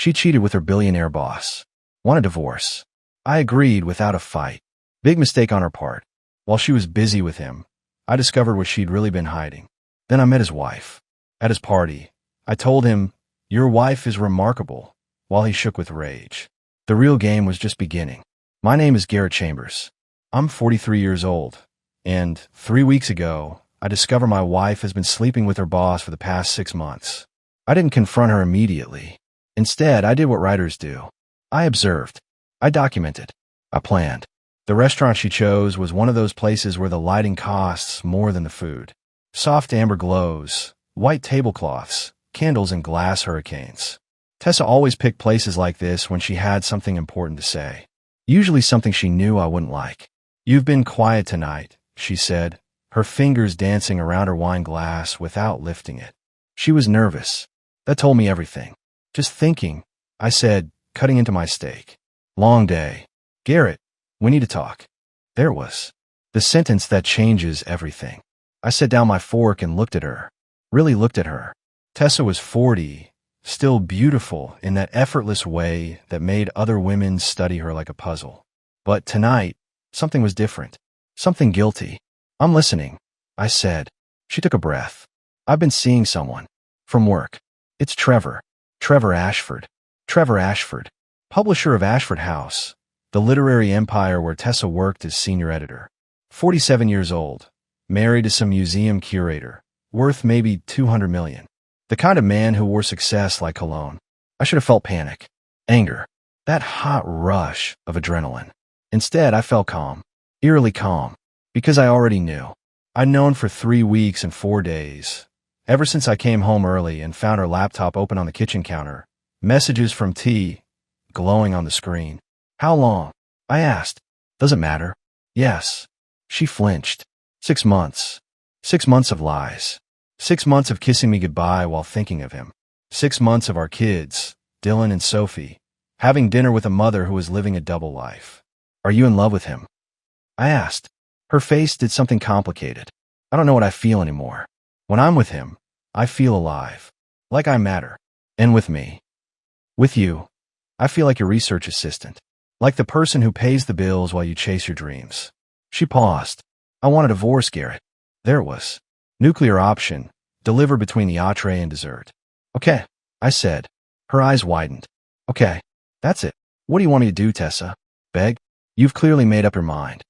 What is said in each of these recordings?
She cheated with her billionaire boss. Want a divorce. I agreed without a fight. Big mistake on her part. While she was busy with him, I discovered what she'd really been hiding. Then I met his wife. At his party, I told him, "Your wife is remarkable," while he shook with rage. The real game was just beginning. My name is Garrett Chambers. I'm 43 years old, and 3 weeks ago, I discover my wife has been sleeping with her boss for the past 6 months. I didn't confront her immediately. Instead, I did what writers do. I observed. I documented. I planned. The restaurant she chose was one of those places where the lighting costs more than the food. Soft amber glows, white tablecloths, candles and glass hurricanes. Tessa always picked places like this when she had something important to say. Usually something she knew I wouldn't like. "You've been quiet tonight," she said, her fingers dancing around her wine glass without lifting it. She was nervous. That told me everything. "Just thinking," I said, cutting into my steak. "Long day. Garrett, we need to talk." There it was. The sentence that changes everything. I set down my fork and looked at her. Really looked at her. Tessa was 40, still beautiful in that effortless way that made other women study her like a puzzle. But tonight, something was different. Something guilty. "I'm listening," I said. She took a breath. "I've been seeing someone. From work. It's Trevor. Trevor Ashford. Trevor Ashford. Publisher of Ashford House, the literary empire where Tessa worked as senior editor. 47 years old. Married to some museum curator. Worth maybe 200 million. The kind of man who wore success like cologne. I should have felt panic. Anger. That hot rush of adrenaline. Instead, I felt calm. Eerily calm. Because I already knew. I'd known for 3 weeks and 4 days. Ever since I came home early and found her laptop open on the kitchen counter. Messages from T glowing on the screen. "How long?" I asked. "Does it matter?" "Yes." She flinched. 6 months. 6 months of lies. 6 months of kissing me goodbye while thinking of him. 6 months of our kids, Dylan and Sophie, having dinner with a mother who was living a double life. "Are you in love with him?" I asked. Her face did something complicated. "I don't know what I feel anymore. When I'm with him, I feel alive. Like I matter. And with me. With you, I feel like your research assistant. Like the person who pays the bills while you chase your dreams." She paused. "I want a divorce, Garrett." There it was. Nuclear option. Deliver between the entree and dessert. "Okay," I said. Her eyes widened. "Okay, that's it. What do you want me to do, Tessa? Beg? You've clearly made up your mind."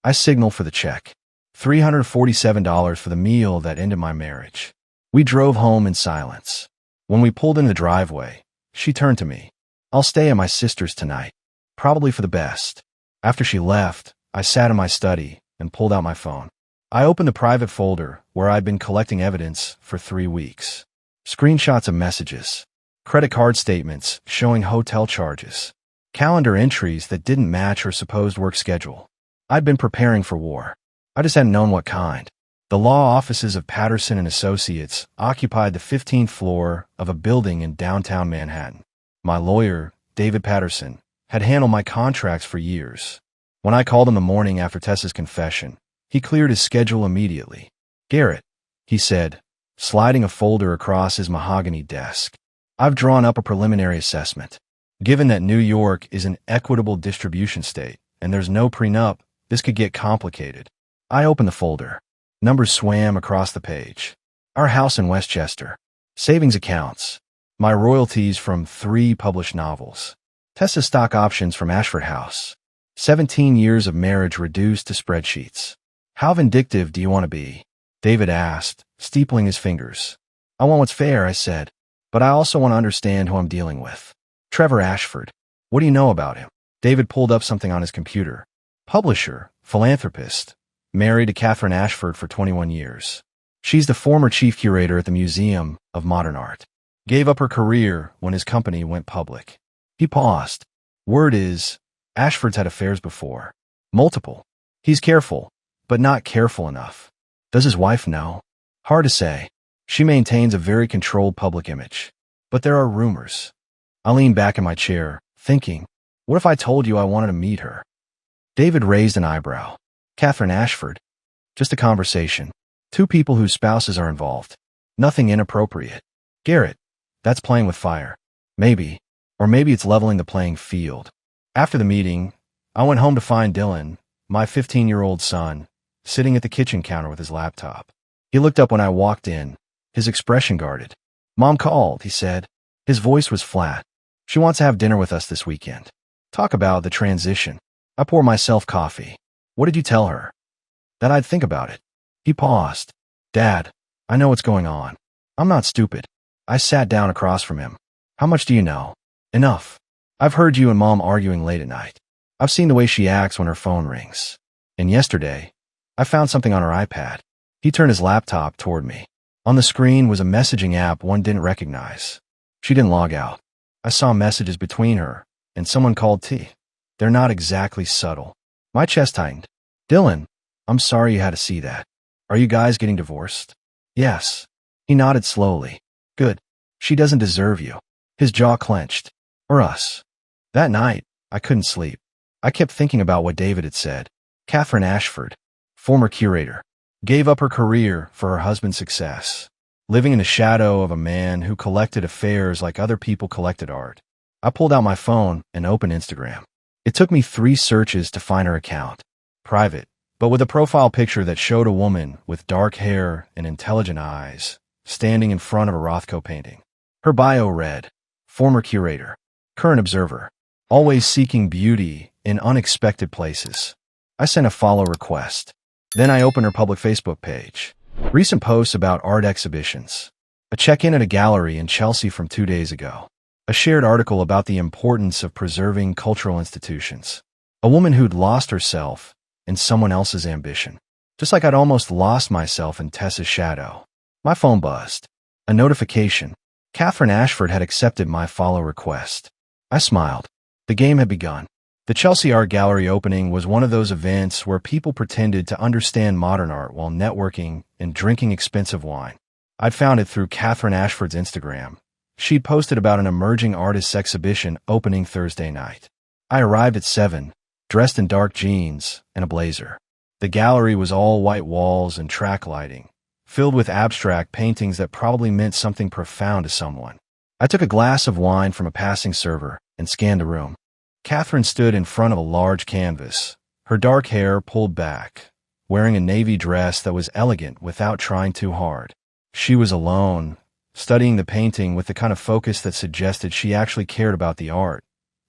I signaled for the check. $347 for the meal that ended my marriage. We drove home in silence. When we pulled in the driveway, she turned to me. "I'll stay at my sister's tonight. Probably for the best." After she left, I sat in my study and pulled out my phone. I opened the private folder where I'd been collecting evidence for 3 weeks. Screenshots of messages. Credit card statements showing hotel charges. Calendar entries that didn't match her supposed work schedule. I'd been preparing for war. I just hadn't known what kind. The law offices of Patterson and Associates occupied the 15th floor of a building in downtown Manhattan. My lawyer, David Patterson, had handled my contracts for years. When I called him the morning after Tessa's confession, he cleared his schedule immediately. "Garrett," he said, sliding a folder across his mahogany desk. "I've drawn up a preliminary assessment. Given that New York is an equitable distribution state and there's no prenup, this could get complicated." I opened the folder. Numbers swam across the page. Our house in Westchester. Savings accounts. My royalties from 3 published novels. Tessa's stock options from Ashford House. 17 years of marriage reduced to spreadsheets. "How vindictive do you want to be?" David asked, steepling his fingers. "I want what's fair," I said, "but I also want to understand who I'm dealing with. Trevor Ashford. What do you know about him?" David pulled up something on his computer. Publisher, philanthropist, married to Catherine Ashford for 21 years. She's the former chief curator at the Museum of Modern Art. Gave up her career when his company went public. He paused. "Word is, Ashford's had affairs before. Multiple. He's careful, but not careful enough. Does his wife know?" "Hard to say. She maintains a very controlled public image. But there are rumors." I leaned back in my chair, thinking, what if I told you I wanted to meet her? David raised an eyebrow. "Catherine Ashford? Just a conversation. 2 people whose spouses are involved. Nothing inappropriate." "Garrett, that's playing with fire." "Maybe. Or maybe it's leveling the playing field. After the meeting, I went home to find Dylan, my 15-year-old son, sitting at the kitchen counter with his laptop. He looked up when I walked in, his expression guarded. "Mom called," he said. His voice was flat. "She wants to have dinner with us this weekend." Talk about the transition. I pour myself coffee. "What did you tell her?" "That I'd think about it." He paused. "Dad, I know what's going on. I'm not stupid." I sat down across from him. "How much do you know?" "Enough. I've heard you and Mom arguing late at night. I've seen the way she acts when her phone rings. And yesterday, I found something on her iPad." He turned his laptop toward me. On the screen was a messaging app one didn't recognize. She didn't log out. I saw messages between her and someone called T. They're not exactly subtle. My chest tightened. "Dylan, I'm sorry you had to see that. Are you guys getting divorced?" "Yes." He nodded slowly. "Good. She doesn't deserve you." His jaw clenched. "Or us." That night, I couldn't sleep. I kept thinking about what David had said. Catherine Ashford, former curator, gave up her career for her husband's success, living in the shadow of a man who collected affairs like other people collected art. I pulled out my phone and opened Instagram. It took me 3 searches to find her account. Private, but with a profile picture that showed a woman with dark hair and intelligent eyes, standing in front of a Rothko painting. Her bio read, "Former curator, current observer, always seeking beauty in unexpected places." I sent a follow request. Then I opened her public Facebook page. Recent posts about art exhibitions. A check-in at a gallery in Chelsea from 2 days ago. A shared article about the importance of preserving cultural institutions. A woman who'd lost herself in someone else's ambition. Just like I'd almost lost myself in Tessa's shadow. My phone buzzed. A notification. Catherine Ashford had accepted my follow request. I smiled. The game had begun. The Chelsea Art Gallery opening was one of those events where people pretended to understand modern art while networking and drinking expensive wine. I'd found it through Catherine Ashford's Instagram. She'd posted about an emerging artists exhibition opening Thursday night. I arrived at 7, dressed in dark jeans and a blazer. The gallery was all white walls and track lighting, filled with abstract paintings that probably meant something profound to someone. I took a glass of wine from a passing server and scanned the room. Catherine stood in front of a large canvas, her dark hair pulled back, wearing a navy dress that was elegant without trying too hard. She was alone, studying the painting with the kind of focus that suggested she actually cared about the art,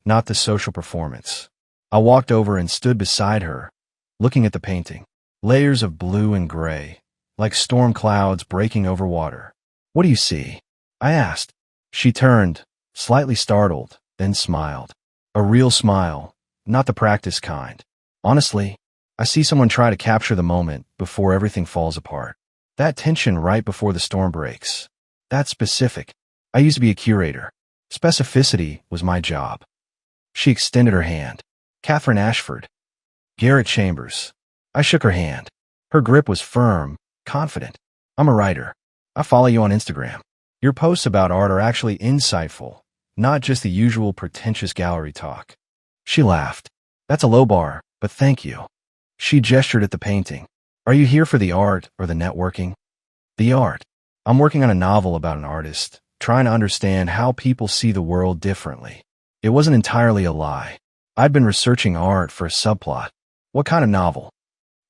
not the social performance. I walked over and stood beside her, looking at the painting. Layers of blue and gray, like storm clouds breaking over water. "What do you see?" I asked. She turned, slightly startled, then smiled. A real smile, not the practiced kind. "Honestly, I see someone try to capture the moment before everything falls apart. That tension right before the storm breaks. That's specific. I used to be a curator. Specificity was my job." She extended her hand. "Catherine Ashford." "Garrett Chambers." I shook her hand. Her grip was firm, confident. "I'm a writer. I follow you on Instagram. Your posts about art are actually insightful, not just the usual pretentious gallery talk." She laughed. "That's a low bar, but thank you." She gestured at the painting. "Are you here for the art or the networking?" "The art. I'm working on a novel about an artist, trying to understand how people see the world differently." It wasn't entirely a lie. I'd been researching art for a subplot. "What kind of novel?"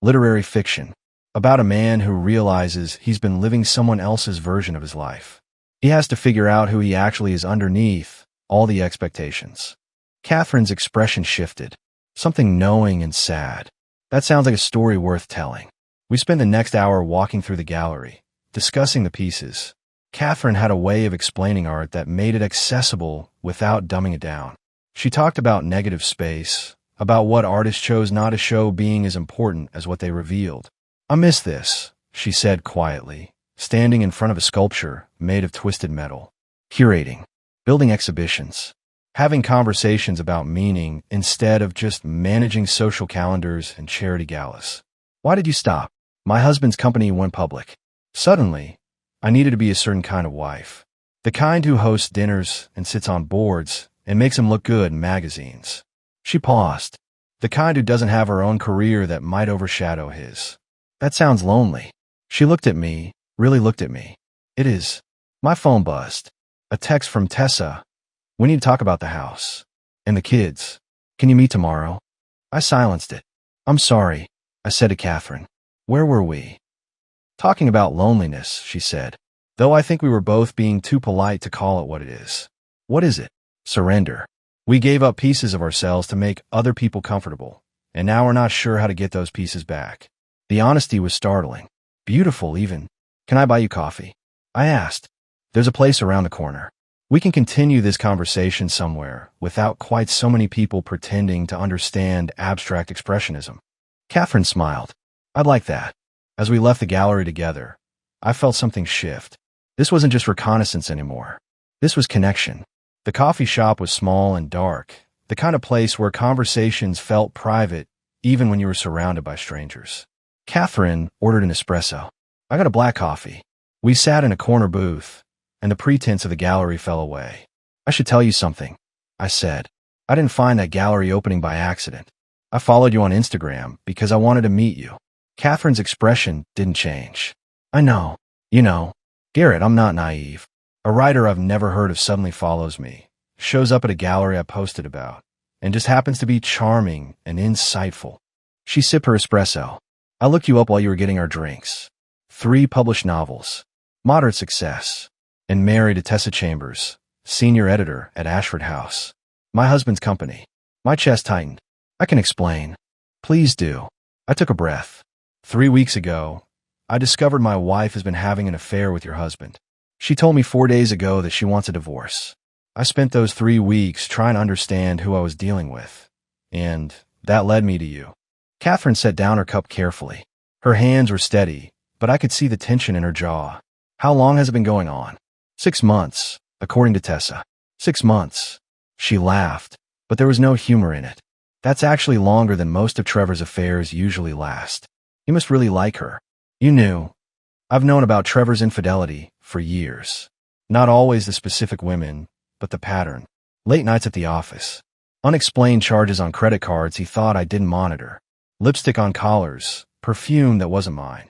"Literary fiction. About a man who realizes he's been living someone else's version of his life. He has to figure out who he actually is underneath all the expectations." Catherine's expression shifted. Something knowing and sad. "That sounds like a story worth telling." We spent the next hour walking through the gallery, discussing the pieces. Catherine had a way of explaining art that made it accessible without dumbing it down. She talked about negative space, about what artists chose not to show being as important as what they revealed. "I miss this," she said quietly, standing in front of a sculpture made of twisted metal. "Curating, building exhibitions, having conversations about meaning instead of just managing social calendars and charity galas." "Why did you stop?" "My husband's company went public. Suddenly, I needed to be a certain kind of wife. The kind who hosts dinners and sits on boards and makes them look good in magazines." She paused. "The kind who doesn't have her own career that might overshadow his." "That sounds lonely." She looked at me, really looked at me. "It is." My phone buzzed. A text from Tessa. We need to talk about the house. And the kids. Can you meet tomorrow? I silenced it. I'm sorry, I said to Catherine. Where were we? Talking about loneliness, she said. Though I think we were both being too polite to call it what it is. What is it? Surrender. We gave up pieces of ourselves to make other people comfortable, and now we're not sure how to get those pieces back. The honesty was startling. Beautiful, even. Can I buy you coffee? I asked. There's a place around the corner. We can continue this conversation somewhere without quite so many people pretending to understand abstract expressionism. Catherine smiled. I'd like that. As we left the gallery together, I felt something shift. This wasn't just reconnaissance anymore. This was connection. The coffee shop was small and dark, the kind of place where conversations felt private even when you were surrounded by strangers. Catherine ordered an espresso. I got a black coffee. We sat in a corner booth, and the pretense of the gallery fell away. I should tell you something, I said. I didn't find that gallery opening by accident. I followed you on Instagram because I wanted to meet you. Catherine's expression didn't change. I know. You know, Garrett, I'm not naive. A writer I've never heard of suddenly follows me, shows up at a gallery I posted about, and just happens to be charming and insightful. She sipped her espresso. I looked you up while you were getting our drinks. 3 published novels, moderate success, and married to Tessa Chambers, senior editor at Ashford House. My husband's company. My chest tightened. I can explain. Please do. I took a breath. 3 weeks ago, I discovered my wife has been having an affair with your husband. She told me 4 days ago that she wants a divorce. I spent those 3 weeks trying to understand who I was dealing with, and that led me to you. Catherine set down her cup carefully. Her hands were steady, but I could see the tension in her jaw. How long has it been going on? 6 months, according to Tessa. 6 months. She laughed, but there was no humor in it. That's actually longer than most of Trevor's affairs usually last. You must really like her. You knew. I've known about Trevor's infidelity for years. Not always the specific women, but the pattern. Late nights at the office. Unexplained charges on credit cards he thought I didn't monitor. Lipstick on collars. Perfume that wasn't mine.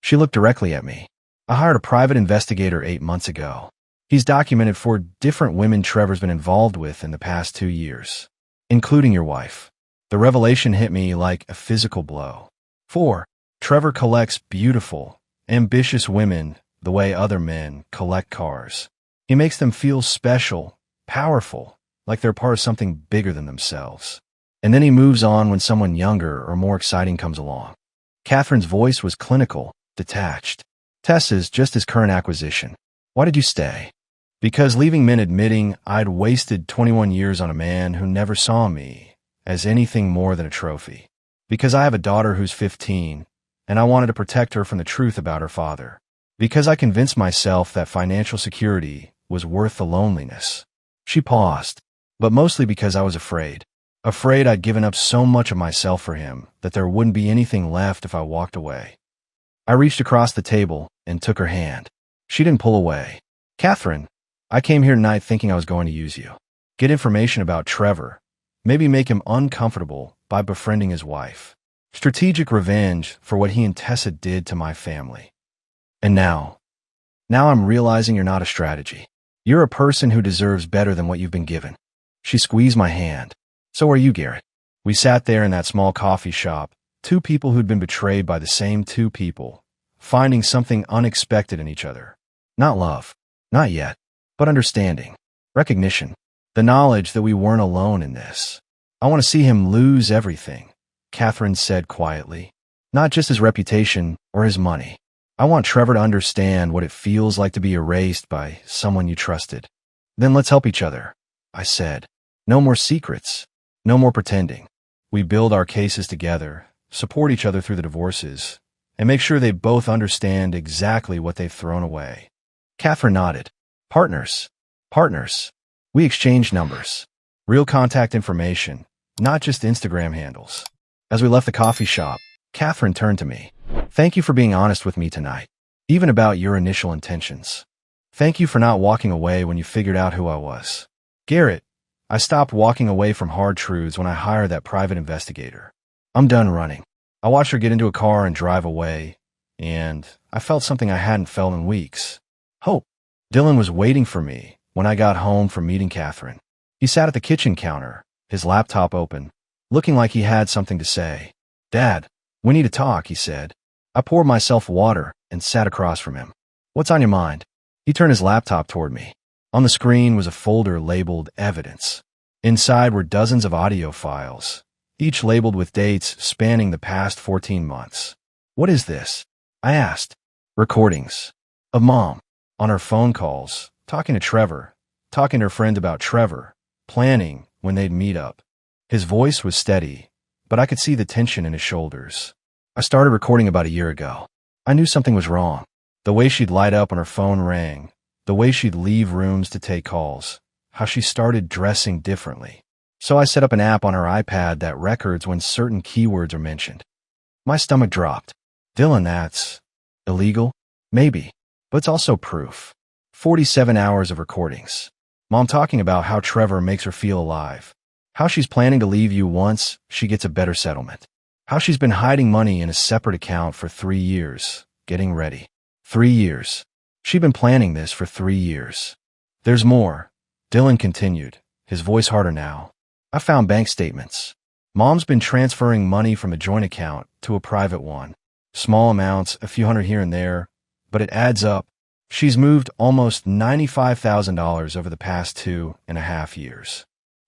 She looked directly at me. I hired a private investigator 8 months ago. He's documented 4 different women Trevor's been involved with in the past 2 years, including your wife. The revelation hit me like a physical blow. 4. Trevor collects beautiful, ambitious women the way other men collect cars. He makes them feel special, powerful, like they're part of something bigger than themselves. And then he moves on when someone younger or more exciting comes along. Catherine's voice was clinical, detached. Tessa's just his current acquisition. Why did you stay? Because leaving meant admitting I'd wasted 21 years on a man who never saw me as anything more than a trophy. Because I have a daughter who's 15, and I wanted to protect her from the truth about her father. Because I convinced myself that financial security was worth the loneliness. She paused, but mostly because I was afraid. Afraid I'd given up so much of myself for him that there wouldn't be anything left if I walked away. I reached across the table and took her hand. She didn't pull away. Catherine, I came here tonight thinking I was going to use you. Get information about Trevor. Maybe make him uncomfortable by befriending his wife. Strategic revenge for what he and Tessa did to my family. And now I'm realizing you're not a strategy. You're a person who deserves better than what you've been given. She squeezed my hand. So are you, Garrett. We sat there in that small coffee shop, 2 people who'd been betrayed by the same 2 people, finding something unexpected in each other. Not love. Not yet. But understanding. Recognition. The knowledge that we weren't alone in this. I want to see him lose everything, Catherine said quietly. Not just his reputation or his money. I want Trevor to understand what it feels like to be erased by someone you trusted. Then let's help each other, I said. No more secrets. No more pretending. We build our cases together, support each other through the divorces, and make sure they both understand exactly what they've thrown away. Catherine nodded. Partners. Partners. We exchanged numbers. Real contact information, not just Instagram handles. As we left the coffee shop, Catherine turned to me. Thank you for being honest with me tonight, even about your initial intentions. Thank you for not walking away when you figured out who I was. Garrett, I stopped walking away from hard truths when I hired that private investigator. I'm done running. I watched her get into a car and drive away, and I felt something I hadn't felt in weeks. Hope. Dylan was waiting for me when I got home from meeting Catherine. He sat at the kitchen counter, his laptop open, looking like he had something to say. "Dad, we need to talk," he said. I poured myself water and sat across from him. "What's on your mind?" He turned his laptop toward me. On the screen was a folder labeled Evidence. Inside were dozens of audio files, each labeled with dates spanning the past 14 months. "What is this?" I asked. "Recordings of Mom on her phone calls, talking to Trevor, talking to her friends about Trevor, planning when they'd meet up." His voice was steady, but I could see the tension in his shoulders. "I started recording about a year ago. I knew something was wrong. The way she'd light up when her phone rang, the way she'd leave rooms to take calls, how she started dressing differently. So I set up an app on her iPad that records when certain keywords are mentioned." My stomach dropped. "Dylan, that's illegal?" "Maybe, but it's also proof. 47 hours of recordings. Mom talking about how Trevor makes her feel alive, how she's planning to leave you once she gets a better settlement, how she's been hiding money in a separate account for 3 years, getting ready. 3 years. She'd been planning this for 3 years. There's more," Dylan continued, his voice harder now. "I found bank statements. Mom's been transferring money from a joint account to a private one. Small amounts, a few hundred here and there, but it adds up. She's moved almost $95,000 over the past 2.5 years.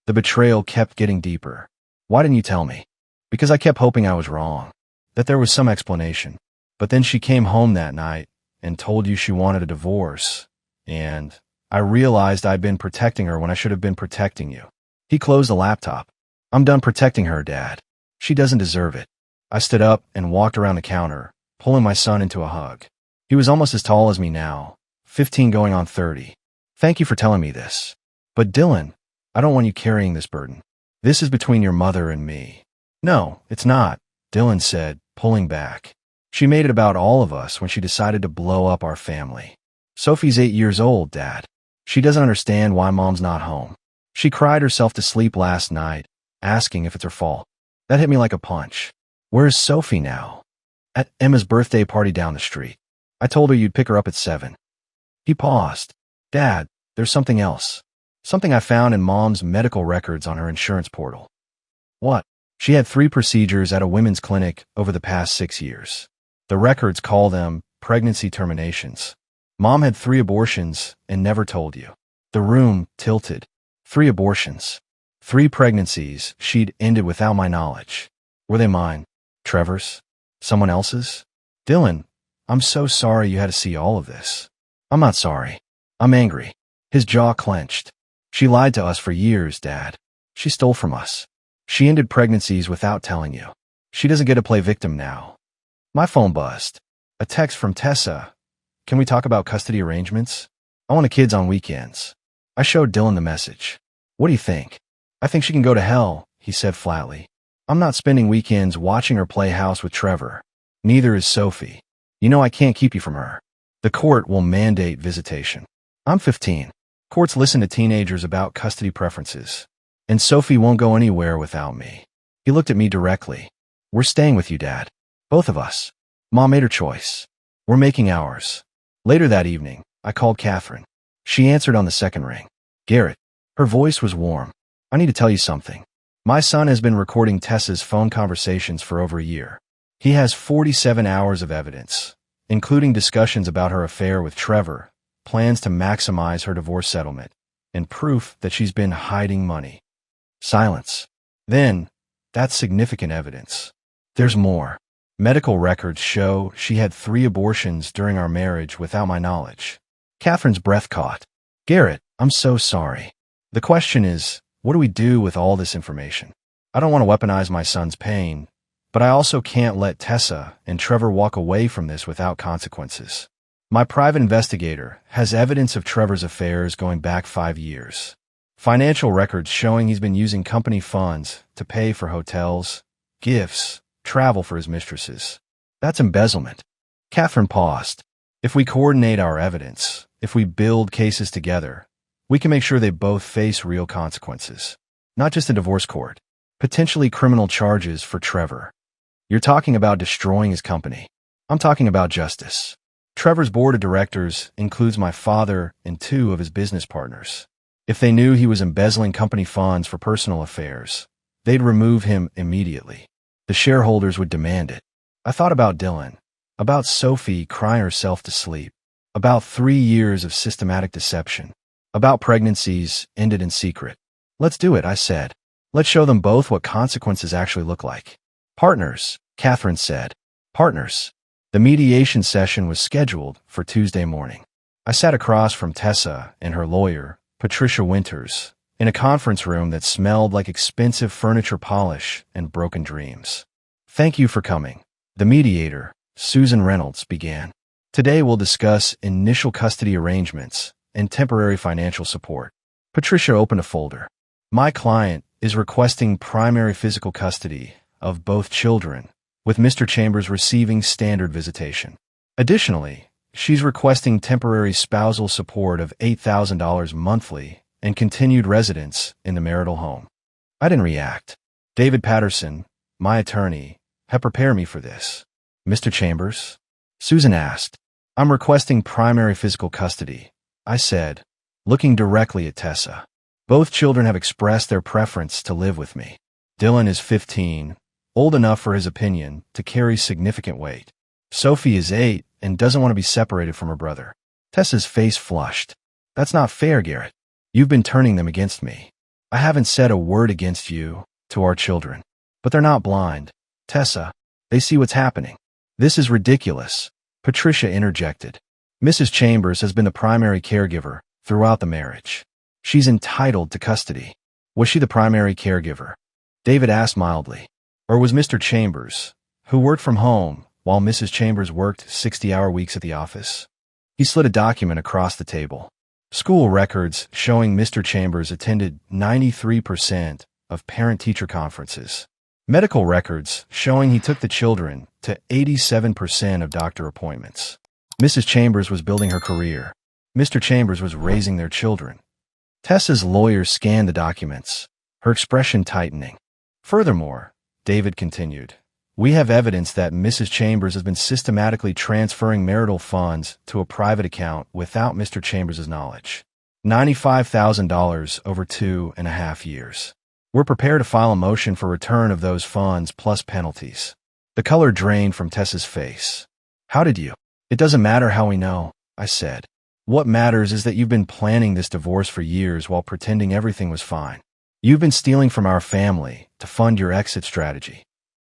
The betrayal kept getting deeper. Why didn't you tell me?" "Because I kept hoping I was wrong, that there was some explanation. But then she came home that night and told you she wanted a divorce, and I realized I'd been protecting her when I should have been protecting you." He closed the laptop. "I'm done protecting her, Dad. She doesn't deserve it." I stood up and walked around the counter, pulling my son into a hug. He was almost as tall as me now, 15 going on 30. "Thank you for telling me this. But Dylan, I don't want you carrying this burden. This is between your mother and me." "No, it's not," Dylan said, pulling back. "She made it about all of us when she decided to blow up our family. Sophie's 8 years old, Dad. She doesn't understand why Mom's not home. She cried herself to sleep last night, asking if it's her fault. That hit me like a punch. Where's Sophie now?" "At Emma's birthday party down the street. I told her you'd pick her up at 7. He paused. "Dad, there's something else. Something I found in Mom's medical records on her insurance portal." "What?" "She had 3 procedures at a women's clinic over the past 6 years. The records call them pregnancy terminations. Mom had 3 abortions and never told you." The room tilted. 3 abortions. 3 pregnancies she'd ended without my knowledge. Were they mine? Trevor's? Someone else's? "Dylan, I'm so sorry you had to see all of this." "I'm not sorry. I'm angry." His jaw clenched. "She lied to us for years, Dad. She stole from us. She ended pregnancies without telling you. She doesn't get to play victim now." My phone buzzed. A text from Tessa. "Can we talk about custody arrangements? I want the kids on weekends." I showed Dylan the message. "What do you think?" "I think she can go to hell," he said flatly. "I'm not spending weekends watching her play house with Trevor. Neither is Sophie. You know I can't keep you from her. The court will mandate visitation. I'm 15. Courts listen to teenagers about custody preferences. And Sophie won't go anywhere without me." He looked at me directly. "We're staying with you, Dad. Both of us. Mom made her choice. We're making ours." Later that evening, I called Catherine. She answered on the second ring. "Garrett." Her voice was warm. "I need to tell you something. My son has been recording Tessa's phone conversations for over a year. He has 47 hours of evidence, including discussions about her affair with Trevor, plans to maximize her divorce settlement, and proof that she's been hiding money." Silence. Then, "That's significant evidence. There's more. Medical records show she had 3 abortions during our marriage without my knowledge." Catherine's breath caught. "Garrett, I'm so sorry. The question is, what do we do with all this information? I don't want to weaponize my son's pain, but I also can't let Tessa and Trevor walk away from this without consequences. My private investigator has evidence of Trevor's affairs going back 5 years. Financial records showing he's been using company funds to pay for hotels, gifts, travel for his mistresses. That's embezzlement." Catherine paused. "If we coordinate our evidence, if we build cases together, we can make sure they both face real consequences. Not just a divorce court, potentially criminal charges for Trevor. You're talking about destroying his company. I'm talking about justice. Trevor's board of directors includes my father and 2 of his business partners. If they knew he was embezzling company funds for personal affairs, they'd remove him immediately. The shareholders would demand it. I thought about Dylan, about Sophie crying herself to sleep, about 3 years of systematic deception, about pregnancies ended in secret. Let's do it, I said. Let's show them both what consequences actually look like. Partners, Catherine said. Partners. The mediation session was scheduled for Tuesday morning. I sat across from Tessa and her lawyer, Patricia Winters, in a conference room that smelled like expensive furniture polish and broken dreams. Thank you for coming. The mediator, Susan Reynolds, began. Today we'll discuss initial custody arrangements and temporary financial support. Patricia opened a folder. My client is requesting primary physical custody of both children, with Mr. Chambers receiving standard visitation. Additionally, she's requesting temporary spousal support of $8,000 monthly and continued residence in the marital home. I didn't react. David Patterson, my attorney, had prepared me for this. Mr. Chambers? Susan asked. I'm requesting primary physical custody, I said, looking directly at Tessa. Both children have expressed their preference to live with me. Dylan is 15, old enough for his opinion to carry significant weight. Sophie is 8 and doesn't want to be separated from her brother. Tessa's face flushed. That's not fair, Garrett. You've been turning them against me. I haven't said a word against you to our children. But they're not blind. Tessa, they see what's happening. This is ridiculous, Patricia interjected. Mrs. Chambers has been the primary caregiver throughout the marriage. She's entitled to custody. Was she the primary caregiver? David asked mildly. Or was Mr. Chambers, who worked from home while Mrs. Chambers worked 60-hour weeks at the office? He slid a document across the table. School records showing Mr. Chambers attended 93% of parent-teacher conferences. Medical records showing he took the children to 87% of doctor appointments. Mrs. Chambers was building her career. Mr. Chambers was raising their children. Tessa's lawyer scanned the documents, her expression tightening. Furthermore, David continued, we have evidence that Mrs. Chambers has been systematically transferring marital funds to a private account without Mr. Chambers' knowledge. $95,000 over 2.5 years. We're prepared to file a motion for return of those funds plus penalties. The color drained from Tessa's face. How did you? It doesn't matter how we know, I said. What matters is that you've been planning this divorce for years while pretending everything was fine. You've been stealing from our family to fund your exit strategy.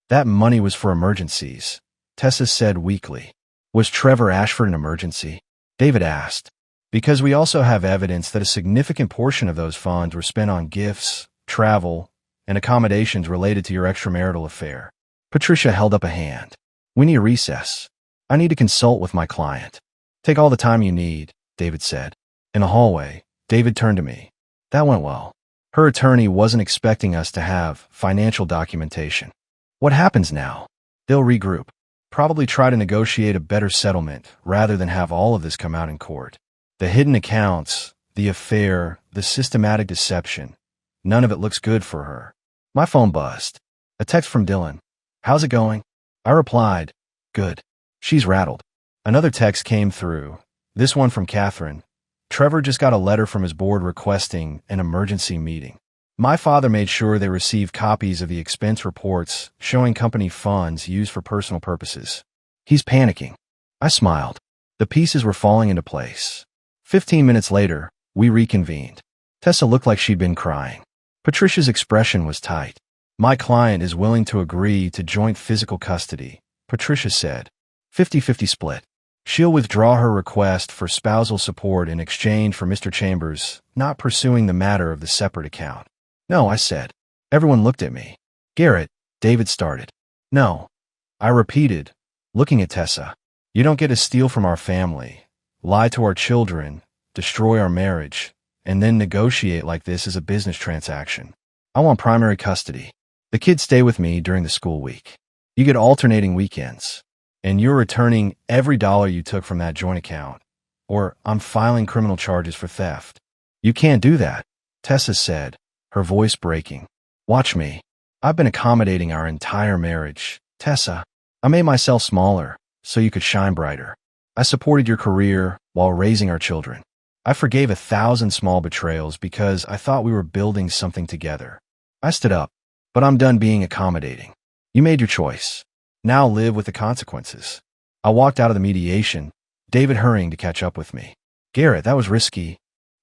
That money was for emergencies, Tessa said weakly. Was Trevor Ashford an emergency? David asked. Because we also have evidence that a significant portion of those funds were spent on gifts, travel, and accommodations related to your extramarital affair. Patricia held up a hand. We need a recess. I need to consult with my client. Take all the time you need, David said. In the hallway, David turned to me. That went well. Her attorney wasn't expecting us to have financial documentation. What happens now? They'll regroup. Probably try to negotiate a better settlement rather than have all of this come out in court. The hidden accounts, the affair, the systematic deception. None of it looks good for her. My phone buzzed. A text from Dylan. How's it going? I replied, good. She's rattled. Another text came through. This one from Catherine. Trevor just got a letter from his board requesting an emergency meeting. My father made sure they received copies of the expense reports showing company funds used for personal purposes. He's panicking. I smiled. The pieces were falling into place. 15 minutes later, we reconvened. Tessa looked like she'd been crying. Patricia's expression was tight. My client is willing to agree to joint physical custody, Patricia said. 50-50 split. She'll withdraw her request for spousal support in exchange for Mr. Chambers not pursuing the matter of the separate account. No, I said. Everyone looked at me. Garrett, David started. No. I repeated, looking at Tessa. You don't get to steal from our family, lie to our children, destroy our marriage, and then negotiate like this as a business transaction. I want primary custody. The kids stay with me during the school week. You get alternating weekends. And you're returning every dollar you took from that joint account, or I'm filing criminal charges for theft. You can't do that, Tessa said, her voice breaking. Watch me. I've been accommodating our entire marriage. Tessa, I made myself smaller so you could shine brighter. I supported your career while raising our children. I forgave 1,000 small betrayals because I thought we were building something together. I stood up. But I'm done being accommodating. You made your choice. Now live with the consequences. I walked out of the mediation, David hurrying to catch up with me. Garrett, that was risky.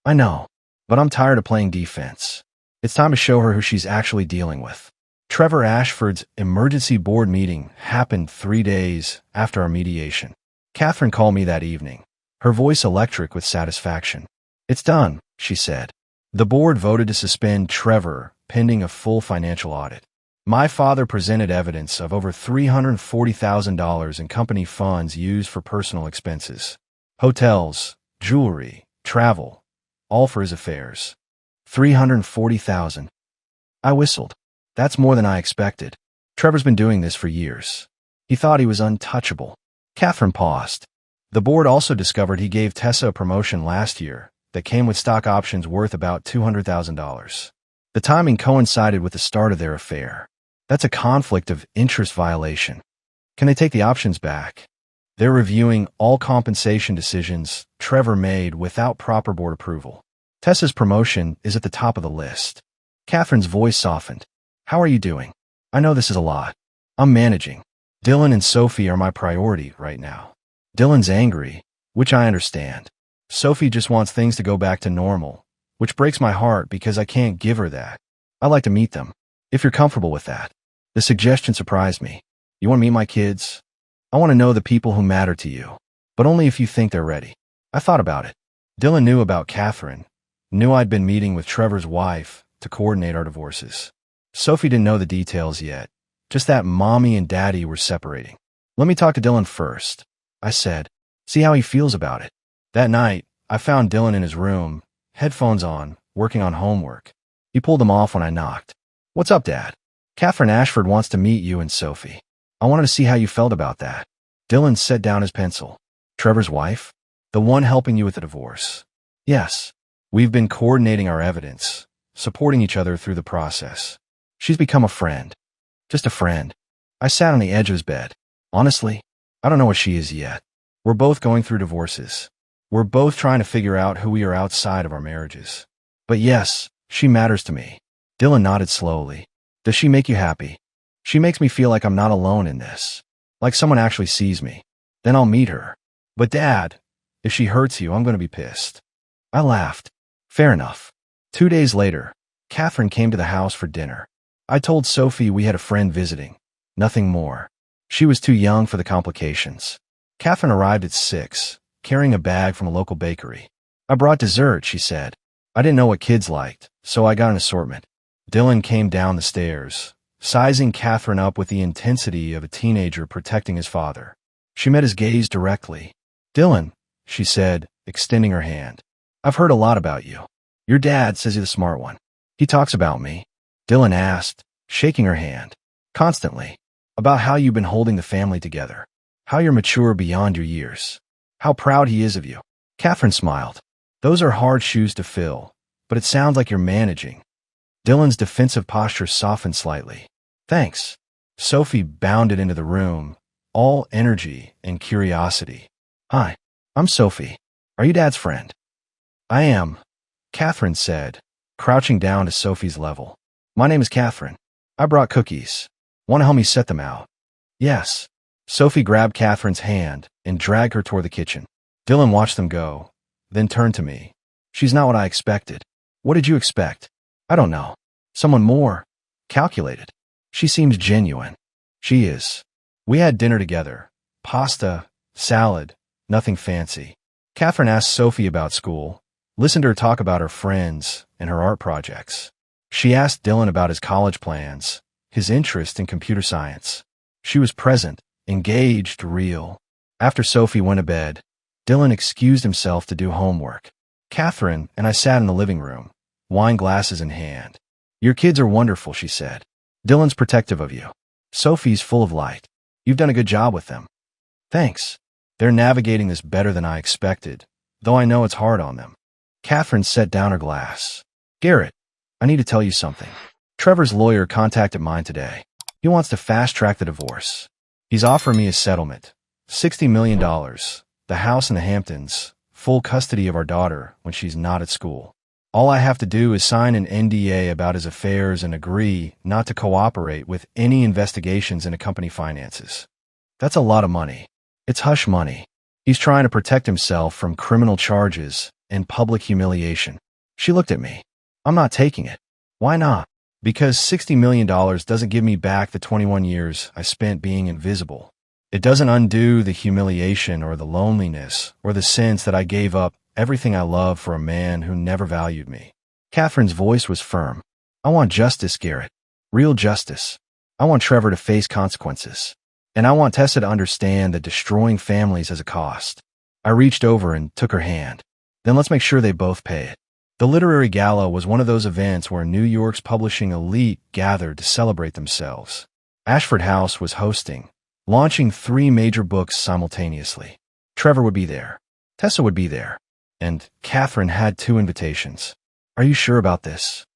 I know. But I'm tired of playing defense. It's time to show her who she's actually dealing with. Trevor Ashford's emergency board meeting happened 3 days after our mediation. Catherine called me that evening, her voice electric with satisfaction. It's done, she said. The board voted to suspend Trevor pending a full financial audit. My father presented evidence of over $340,000 in company funds used for personal expenses. Hotels, jewelry, travel, all for his affairs. $340,000. I whistled. That's more than I expected. Trevor's been doing this for years. He thought he was untouchable. Catherine paused. The board also discovered he gave Tessa a promotion last year that came with stock options worth about $200,000. The timing coincided with the start of their affair. That's a conflict of interest violation. Can they take the options back? They're reviewing all compensation decisions Trevor made without proper board approval. Tessa's promotion is at the top of the list. Catherine's voice softened. How are you doing? I know this is a lot. I'm managing. Dylan and Sophie are my priority right now. Dylan's angry, which I understand. Sophie just wants things to go back to normal, which breaks my heart because I can't give her that. I'd like to meet them, if you're comfortable with that. The suggestion surprised me. You want to meet my kids? I want to know the people who matter to you, but only if you think they're ready. I thought about it. Dylan knew about Catherine, knew I'd been meeting with Trevor's wife to coordinate our divorces. Sophie didn't know the details yet, just that mommy and daddy were separating. Let me talk to Dylan first, I said. See how he feels about it. That night, I found Dylan in his room, headphones on, working on homework. He pulled them off when I knocked. What's up, Dad? Catherine Ashford wants to meet you and Sophie. I wanted to see how you felt about that. Dylan set down his pencil. Trevor's wife? The one helping you with the divorce? Yes. We've been coordinating our evidence, supporting each other through the process. She's become a friend. Just a friend. I sat on the edge of his bed. Honestly, I don't know what she is yet. We're both going through divorces. We're both trying to figure out who we are outside of our marriages. But yes, she matters to me. Dylan nodded slowly. Does she make you happy? She makes me feel like I'm not alone in this. Like someone actually sees me. Then I'll meet her. But Dad, if she hurts you, I'm going to be pissed. I laughed. Fair enough. 2 days later, Catherine came to the house for dinner. I told Sophie we had a friend visiting. Nothing more. She was too young for the complications. Catherine arrived at 6, carrying a bag from a local bakery. I brought dessert, she said. I didn't know what kids liked, so I got an assortment. Dylan came down the stairs, sizing Catherine up with the intensity of a teenager protecting his father. She met his gaze directly. Dylan, she said, extending her hand. I've heard a lot about you. Your dad says you're the smart one. He talks about me. Dylan asked, shaking her hand. Constantly. About how you've been holding the family together. How you're mature beyond your years. How proud he is of you. Catherine smiled. Those are hard shoes to fill, but it sounds like you're managing. Dylan's defensive posture softened slightly. Thanks. Sophie bounded into the room, all energy and curiosity. Hi, I'm Sophie. Are you Dad's friend? I am, Catherine said, crouching down to Sophie's level. My name is Catherine. I brought cookies. Want to help me set them out? Yes. Sophie grabbed Catherine's hand and dragged her toward the kitchen. Dylan watched them go, then turned to me. She's not what I expected. What did you expect? I don't know. Someone more calculated. She seems genuine. She is. We had dinner together. Pasta, salad, nothing fancy. Catherine asked Sophie about school, listened to her talk about her friends and her art projects. She asked Dylan about his college plans, his interest in computer science. She was present, engaged, real. After Sophie went to bed, Dylan excused himself to do homework. Catherine and I sat in the living room, wine glasses in hand. Your kids are wonderful, she said. Dylan's protective of you. Sophie's full of light. You've done a good job with them. Thanks. They're navigating this better than I expected, though I know it's hard on them. Catherine set down her glass. Garrett, I need to tell you something. Trevor's lawyer contacted mine today. He wants to fast-track the divorce. He's offering me a settlement. $60 million, the house in the Hamptons, full custody of our daughter when she's not at school. All I have to do is sign an NDA about his affairs and agree not to cooperate with any investigations into company finances. That's a lot of money. It's hush money. He's trying to protect himself from criminal charges and public humiliation. She looked at me. I'm not taking it. Why not? Because $60 million doesn't give me back the 21 years I spent being invisible. It doesn't undo the humiliation or the loneliness or the sense that I gave up everything I love for a man who never valued me. Catherine's voice was firm. I want justice, Garrett. Real justice. I want Trevor to face consequences. And I want Tessa to understand that destroying families has a cost. I reached over and took her hand. Then let's make sure they both pay it. The literary gala was one of those events where New York's publishing elite gathered to celebrate themselves. Ashford House was hosting, launching 3 major books simultaneously. Trevor would be there. Tessa would be there. And Catherine had 2 invitations. Are you sure about this?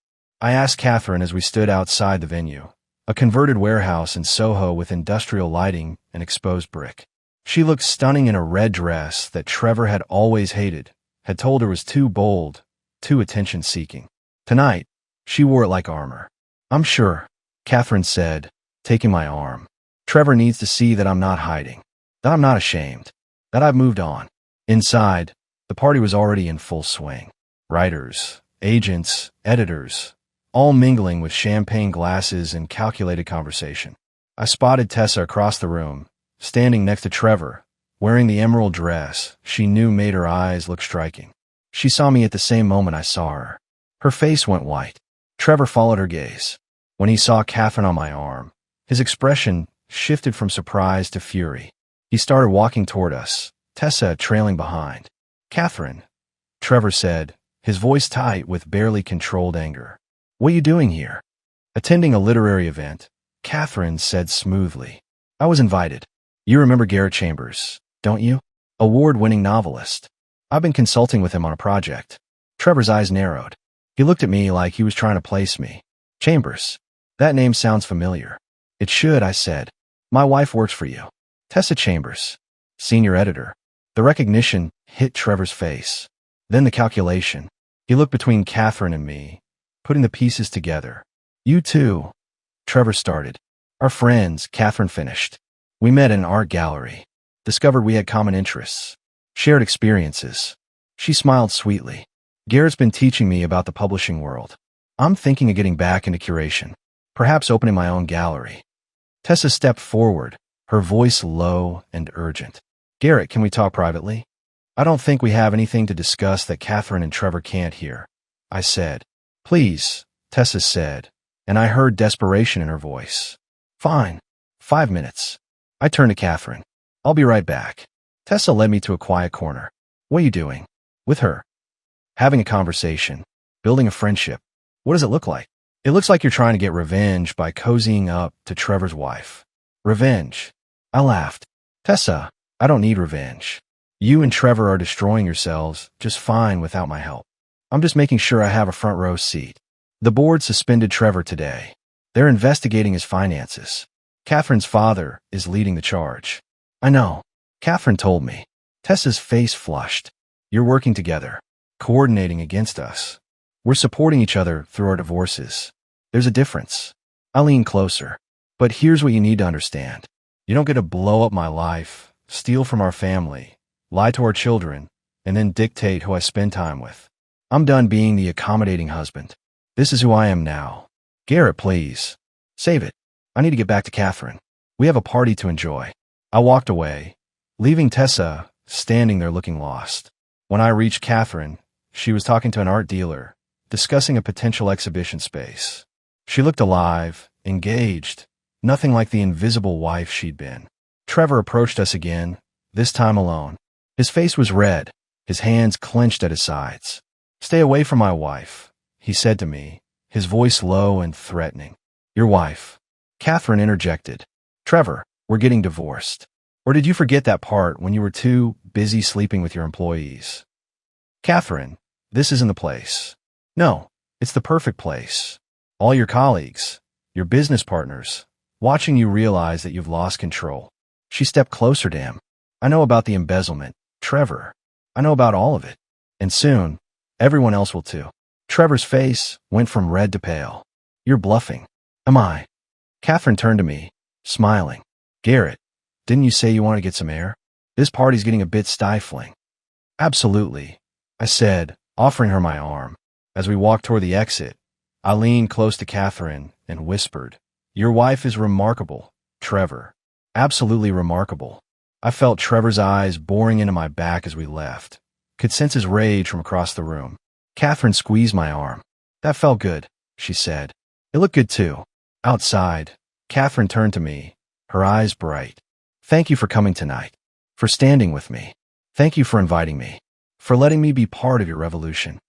I asked Catherine as we stood outside the venue, a converted warehouse in Soho with industrial lighting and exposed brick. She looked stunning in a red dress that Trevor had always hated, had told her was too bold, too attention-seeking. Tonight, she wore it like armor. I'm sure, Catherine said, taking my arm. Trevor needs to see that I'm not hiding, that I'm not ashamed, that I've moved on. Inside, the party was already in full swing. Writers, agents, editors, all mingling with champagne glasses and calculated conversation. I spotted Tessa across the room, standing next to Trevor, wearing the emerald dress she knew made her eyes look striking. She saw me at the same moment I saw her. Her face went white. Trevor followed her gaze. When he saw Catherine on my arm, his expression shifted from surprise to fury. He started walking toward us, Tessa trailing behind. Catherine, Trevor said, his voice tight with barely controlled anger. What are you doing here? Attending a literary event, Catherine said smoothly. I was invited. You remember Garrett Chambers, don't you? Award-winning novelist. I've been consulting with him on a project. Trevor's eyes narrowed. He looked at me like he was trying to place me. Chambers. That name sounds familiar. It should, I said. My wife works for you. Tessa Chambers. Senior editor. The recognition hit Trevor's face. Then the calculation. He looked between Catherine and me, putting the pieces together. You too. Trevor started. Our friends, Catherine finished. We met in an art gallery. Discovered we had common interests. Shared experiences. She smiled sweetly. Garrett's been teaching me about the publishing world. I'm thinking of getting back into curation. Perhaps opening my own gallery. Tessa stepped forward, her voice low and urgent. Garrett, can we talk privately? I don't think we have anything to discuss that Catherine and Trevor can't hear. I said. Please, Tessa said, and I heard desperation in her voice. Fine. 5 minutes. I turned to Catherine. I'll be right back. Tessa led me to a quiet corner. What are you doing? With her. Having a conversation. Building a friendship. What does it look like? It looks like you're trying to get revenge by cozying up to Trevor's wife. Revenge. I laughed. Tessa, I don't need revenge. You and Trevor are destroying yourselves just fine without my help. I'm just making sure I have a front row seat. The board suspended Trevor today. They're investigating his finances. Catherine's father is leading the charge. I know. Catherine told me. Tessa's face flushed. You're working together. Coordinating against us. We're supporting each other through our divorces. There's a difference. I leaned closer. But here's what you need to understand. You don't get to blow up my life, steal from our family, lie to our children, and then dictate who I spend time with. I'm done being the accommodating husband. This is who I am now. Garrett, please. Save it. I need to get back to Catherine. We have a party to enjoy. I walked away, leaving Tessa standing there looking lost. When I reached Catherine, she was talking to an art dealer, discussing a potential exhibition space. She looked alive, engaged, nothing like the invisible wife she'd been. Trevor approached us again, this time alone. His face was red, his hands clenched at his sides. Stay away from my wife, he said to me, his voice low and threatening. Your wife. Catherine interjected. Trevor, we're getting divorced. Or did you forget that part when you were too busy sleeping with your employees? Catherine, this isn't the place. No, it's the perfect place. All your colleagues, your business partners, watching you realize that you've lost control. She stepped closer to him. I know about the embezzlement, Trevor. I know about all of it. And soon, everyone else will too. Trevor's face went from red to pale. You're bluffing. Am I? Catherine turned to me, smiling. Garrett, didn't you say you want to get some air? This party's getting a bit stifling. Absolutely, I said, offering her my arm. As we walked toward the exit, I leaned close to Catherine and whispered, Your wife is remarkable, Trevor. Absolutely remarkable. I felt Trevor's eyes boring into my back as we left. Could sense his rage from across the room. Catherine squeezed my arm. That felt good, she said. It looked good too. Outside, Catherine turned to me, her eyes bright. Thank you for coming tonight. For standing with me. Thank you for inviting me. For letting me be part of your revolution.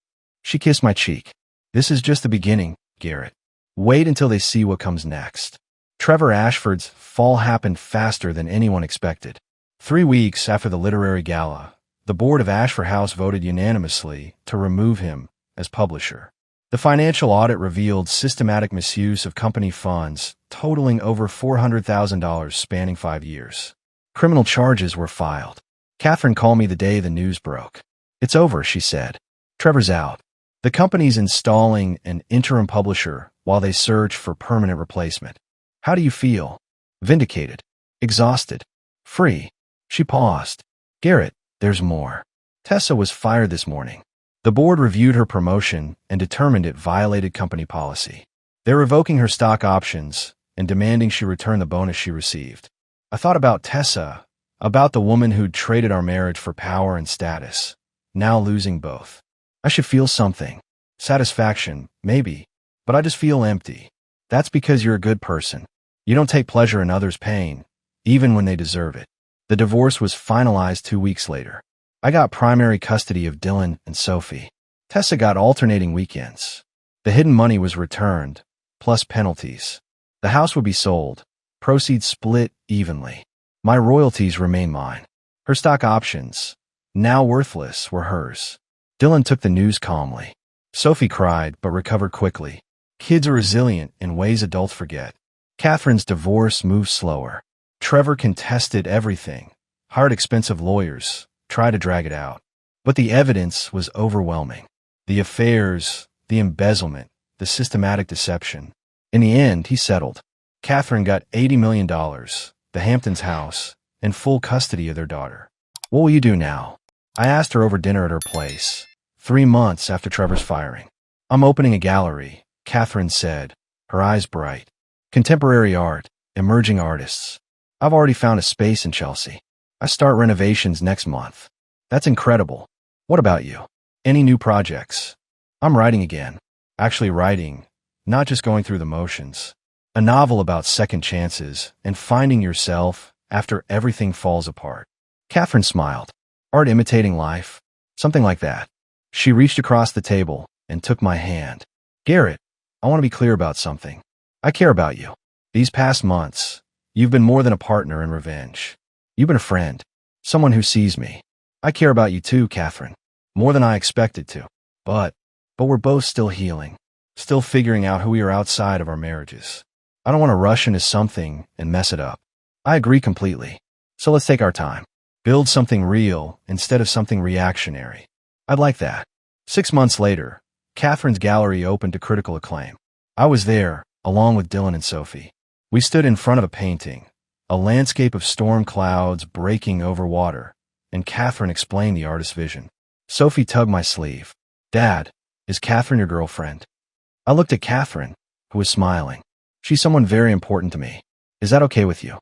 She kissed my cheek. This is just the beginning, Garrett. Wait until they see what comes next. Trevor Ashford's fall happened faster than anyone expected. 3 weeks after the literary gala, the board of Ashford House voted unanimously to remove him as publisher. The financial audit revealed systematic misuse of company funds totaling over $400,000 spanning 5 years. Criminal charges were filed. Catherine called me the day the news broke. It's over, she said. Trevor's out. The company's installing an interim publisher while they search for permanent replacement. How do you feel? Vindicated. Exhausted. Free. She paused. Garrett, there's more. Tessa was fired this morning. The board reviewed her promotion and determined it violated company policy. They're revoking her stock options and demanding she return the bonus she received. I thought about Tessa, about the woman who'd traded our marriage for power and status, now losing both. I should feel something. Satisfaction, maybe, but I just feel empty. That's because you're a good person. You don't take pleasure in others' pain, even when they deserve it. The divorce was finalized 2 weeks later. I got primary custody of Dylan and Sophie. Tessa got alternating weekends. The hidden money was returned, plus penalties. The house would be sold, proceeds split evenly. My royalties remain mine. Her stock options, now worthless, were hers. Dylan took the news calmly. Sophie cried, but recovered quickly. Kids are resilient in ways adults forget. Catherine's divorce moved slower. Trevor contested everything, hired expensive lawyers, tried to drag it out. But the evidence was overwhelming. The affairs, the embezzlement, the systematic deception. In the end, he settled. Catherine got $80 million, the Hamptons house, and full custody of their daughter. What will you do now? I asked her over dinner at her place, 3 months after Trevor's firing. I'm opening a gallery, Catherine said, her eyes bright. Contemporary art, emerging artists. I've already found a space in Chelsea. I start renovations next month. That's incredible. What about you? Any new projects? I'm writing again. Actually writing, not just going through the motions. A novel about second chances and finding yourself after everything falls apart. Catherine smiled. Art imitating life? Something like that. She reached across the table and took my hand. Garrett, I want to be clear about something. I care about you. These past months, you've been more than a partner in revenge. You've been a friend, someone who sees me. I care about you too, Catherine, more than I expected to. But we're both still healing, still figuring out who we are outside of our marriages. I don't want to rush into something and mess it up. I agree completely. So let's take our time. Build something real instead of something reactionary. I'd like that. 6 months later, Catherine's gallery opened to critical acclaim. I was there, along with Dylan and Sophie. We stood in front of a painting, a landscape of storm clouds breaking over water, and Catherine explained the artist's vision. Sophie tugged my sleeve. Dad, is Catherine your girlfriend? I looked at Catherine, who was smiling. She's someone very important to me. Is that okay with you?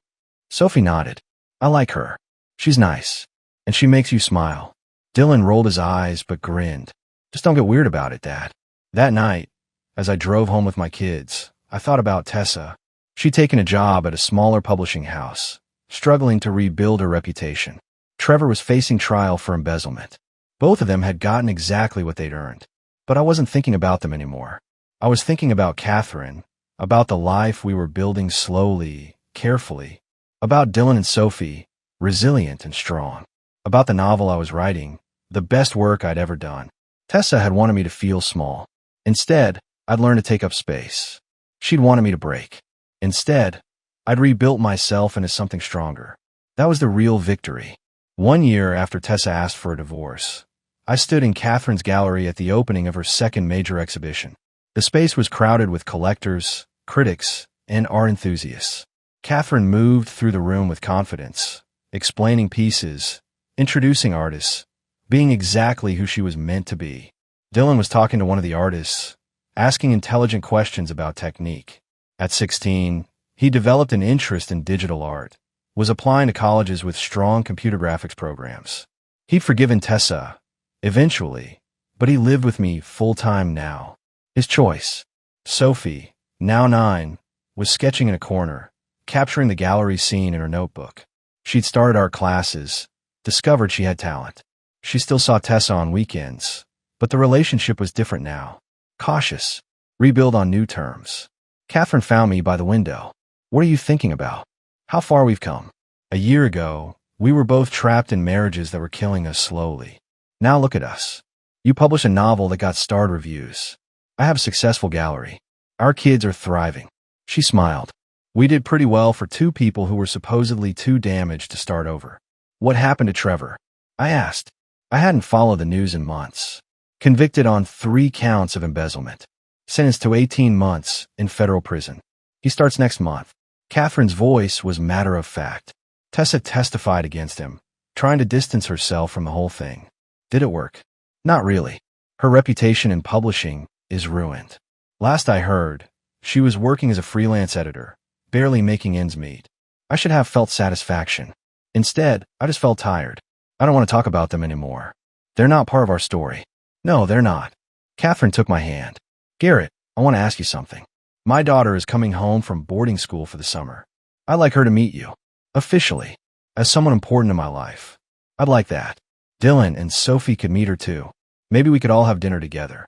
Sophie nodded. I like her. She's nice, and she makes you smile. Dylan rolled his eyes but grinned. Just don't get weird about it, Dad. That night, as I drove home with my kids, I thought about Tessa. She'd taken a job at a smaller publishing house, struggling to rebuild her reputation. Trevor was facing trial for embezzlement. Both of them had gotten exactly what they'd earned. But I wasn't thinking about them anymore. I was thinking about Catherine, about the life we were building slowly, carefully, about Dylan and Sophie, resilient and strong, about the novel I was writing, the best work I'd ever done. Tessa had wanted me to feel small. Instead, I'd learned to take up space. She'd wanted me to break. Instead, I'd rebuilt myself into something stronger. That was the real victory. One year after Tessa asked for a divorce, I stood in Catherine's gallery at the opening of her second major exhibition. The space was crowded with collectors, critics, and art enthusiasts. Catherine moved through the room with confidence, explaining pieces, introducing artists, being exactly who she was meant to be. Dylan was talking to one of the artists, asking intelligent questions about technique. At 16, he developed an interest in digital art, was applying to colleges with strong computer graphics programs. He'd forgiven Tessa, eventually, but he lived with me full-time now. His choice, Sophie, now 9, was sketching in a corner, capturing the gallery scene in her notebook. She'd started art classes, discovered she had talent. She still saw Tessa on weekends, but the relationship was different now. Cautious. Rebuild on new terms. Catherine found me by the window. What are you thinking about? How far we've come. A year ago, we were both trapped in marriages that were killing us slowly. Now look at us. You publish a novel that got starred reviews. I have a successful gallery. Our kids are thriving. She smiled. We did pretty well for two people who were supposedly too damaged to start over. What happened to Trevor? I asked. I hadn't followed the news in months. Convicted on 3 counts of embezzlement. Sentenced to 18 months in federal prison. He starts next month. Catherine's voice was matter-of-fact. Tessa testified against him, trying to distance herself from the whole thing. Did it work? Not really. Her reputation in publishing is ruined. Last I heard, she was working as a freelance editor, barely making ends meet. I should have felt satisfaction. Instead, I just felt tired. I don't want to talk about them anymore. They're not part of our story. No, they're not. Catherine took my hand. Garrett, I want to ask you something. My daughter is coming home from boarding school for the summer. I'd like her to meet you. Officially. As someone important in my life. I'd like that. Dylan and Sophie could meet her too. Maybe we could all have dinner together.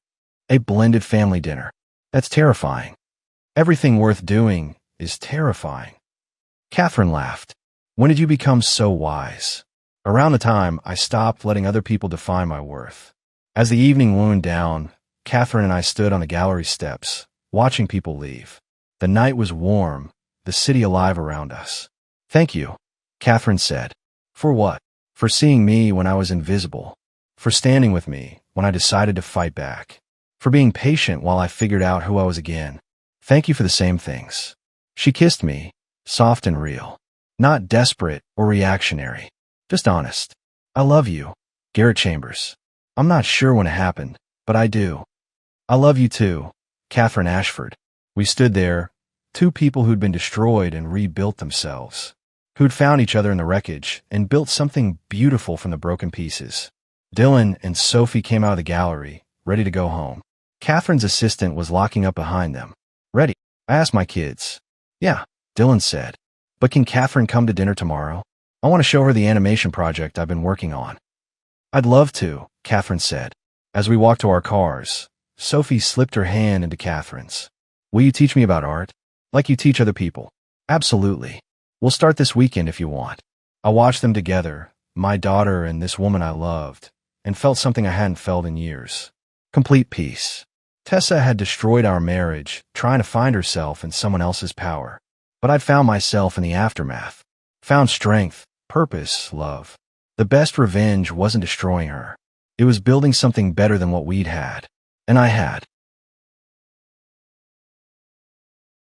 A blended family dinner. That's terrifying. Everything worth doing is terrifying. Catherine laughed. When did you become so wise? Around the time I stopped letting other people define my worth. As the evening wound down, Catherine and I stood on the gallery steps, watching people leave. The night was warm, the city alive around us. Thank you, Catherine said. For what? For seeing me when I was invisible. For standing with me when I decided to fight back. For being patient while I figured out who I was again. Thank you for the same things. She kissed me, soft and real. Not desperate or reactionary. Just honest. I love you, Garrett Chambers. I'm not sure when it happened, but I do. I love you too, Catherine Ashford. We stood there, two people who'd been destroyed and rebuilt themselves, who'd found each other in the wreckage and built something beautiful from the broken pieces. Dylan and Sophie came out of the gallery, ready to go home. Catherine's assistant was locking up behind them. Ready? I asked my kids. Yeah, Dylan said. But can Catherine come to dinner tomorrow? I want to show her the animation project I've been working on. I'd love to, Catherine said. As we walked to our cars, Sophie slipped her hand into Catherine's. Will you teach me about art? Like you teach other people. Absolutely. We'll start this weekend if you want. I watched them together, my daughter and this woman I loved, and felt something I hadn't felt in years. Complete peace. Tessa had destroyed our marriage, trying to find herself in someone else's power. But I'd found myself in the aftermath. Found strength, purpose, love. The best revenge wasn't destroying her. It was building something better than what we'd had. And I had.